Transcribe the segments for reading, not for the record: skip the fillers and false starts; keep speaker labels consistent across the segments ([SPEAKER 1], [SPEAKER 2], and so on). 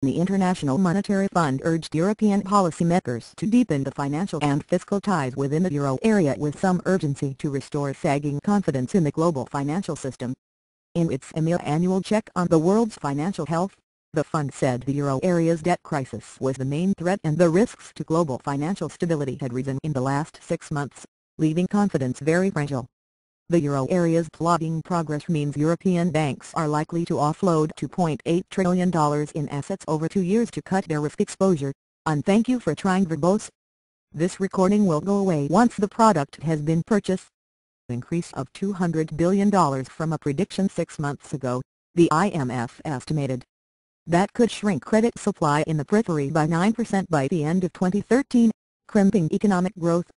[SPEAKER 1] The International Monetary Fund urged European policymakers to deepen the financial and fiscal ties within the euro area with some urgency to restore sagging confidence in the global financial system. In its annual check on the world's financial health, the fund said the euro area's debt crisis was the main threat and the risks to global financial stability had risen in the last 6 months, leaving confidence very fragile. The euro area's plodding progress means European banks are likely to offload $2.8 trillion in assets over 2 years to cut their risk exposure. Thank you for trying verbose. This recording will go away once the product has been purchased. Increase of $200 billion from a prediction 6 months ago, the IMF estimated. That could shrink credit supply in the periphery by 9% by the end of 2013, crimping economic growth.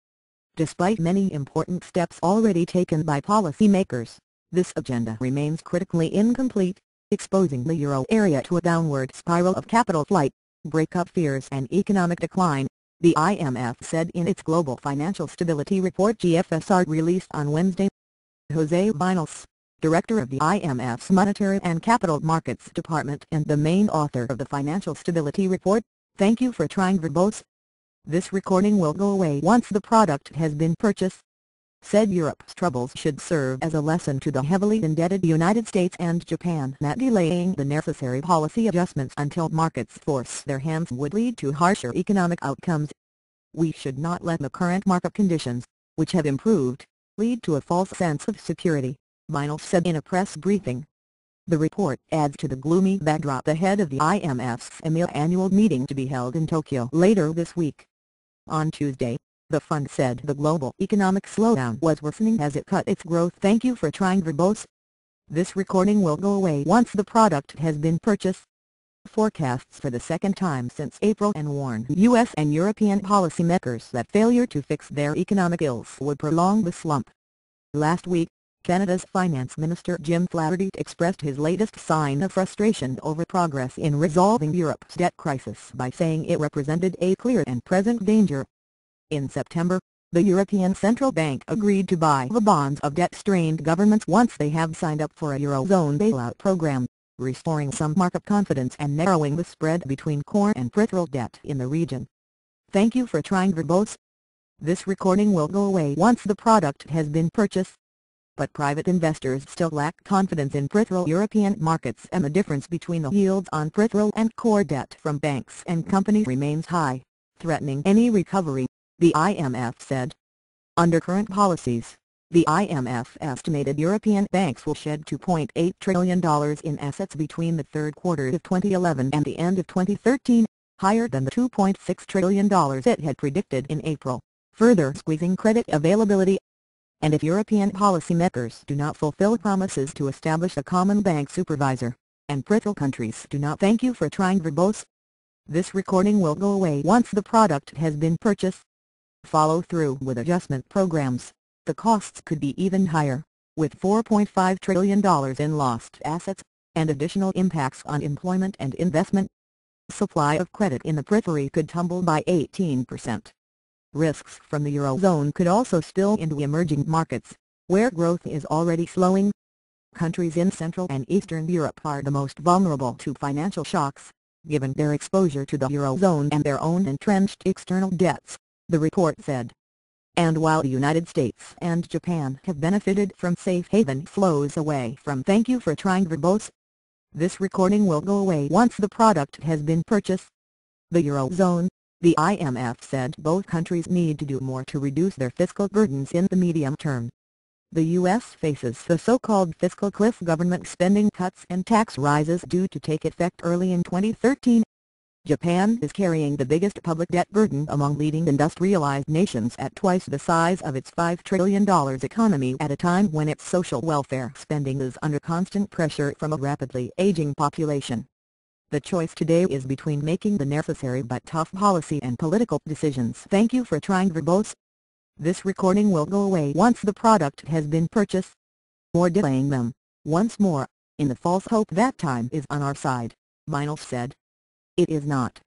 [SPEAKER 1] Despite many important steps already taken by policymakers, this agenda remains critically incomplete, exposing the euro area to a downward spiral of capital flight, breakup fears and economic decline, the IMF said in its Global Financial Stability Report (GFSR) released on Wednesday. Jose Viñals, director of the IMF's Monetary and Capital Markets Department and the main author of the Financial Stability Report, thank you for trying verbose. This recording will go away once the product has been purchased. Said Europe's troubles should serve as a lesson to the heavily indebted United States and Japan that delaying the necessary policy adjustments until markets force their hands would lead to harsher economic outcomes. We should not let the current market conditions, which have improved, lead to a false sense of security, Viñals said in a press briefing. The report adds to the gloomy backdrop ahead of the IMF's annual meeting to be held in Tokyo later this week. On Tuesday, the fund said the global economic slowdown was worsening as it cut its growth. Thank you for trying verbose. This recording will go away once the product has been purchased. Forecasts for the second time since April and warned U.S. and European policymakers that failure to fix their economic ills would prolong the slump. Last week, Canada's Finance Minister Jim Flaherty expressed his latest sign of frustration over progress in resolving Europe's debt crisis by saying it represented a clear and present danger. In September, the European Central Bank agreed to buy the bonds of debt-strained governments once they have signed up for a Eurozone bailout program, restoring some market confidence and narrowing the spread between core and peripheral debt in the region. Thank you for trying verbose. This recording will go away once the product has been purchased. But private investors still lack confidence in peripheral European markets and the difference between the yields on peripheral and core debt from banks and companies remains high, threatening any recovery, the IMF said. Under current policies, the IMF estimated European banks will shed $2.8 trillion in assets between the third quarter of 2011 and the end of 2013, higher than the $2.6 trillion it had predicted in April, further squeezing credit availability. And if European policymakers do not fulfill promises to establish a common bank supervisor, and peripheral countries do not thank you for trying verbose. This recording will go away once the product has been purchased. Follow through with adjustment programs, the costs could be even higher, with $4.5 trillion in lost assets, and additional impacts on employment and investment. Supply of credit in the periphery could tumble by 18%. Risks from the Eurozone could also spill into emerging markets, where growth is already slowing. Countries in Central and Eastern Europe are the most vulnerable to financial shocks, given their exposure to the Eurozone and their own entrenched external debts, the report said. And while the United States and Japan have benefited from safe haven flows away from thank you for trying verbose. This recording will go away once the product has been purchased. The Eurozone, the IMF said both countries need to do more to reduce their fiscal burdens in the medium term. The U.S. faces the so-called fiscal cliff, government spending cuts and tax rises due to take effect early in 2013. Japan is carrying the biggest public debt burden among leading industrialized nations at twice the size of its $5 trillion economy at a time when its social welfare spending is under constant pressure from a rapidly aging population. The choice today is between making the necessary but tough policy and political decisions. Thank you for trying verbose. This recording will go away once the product has been purchased. Or delaying them, once more, in the false hope that time is on our side, Viñals said. It is not.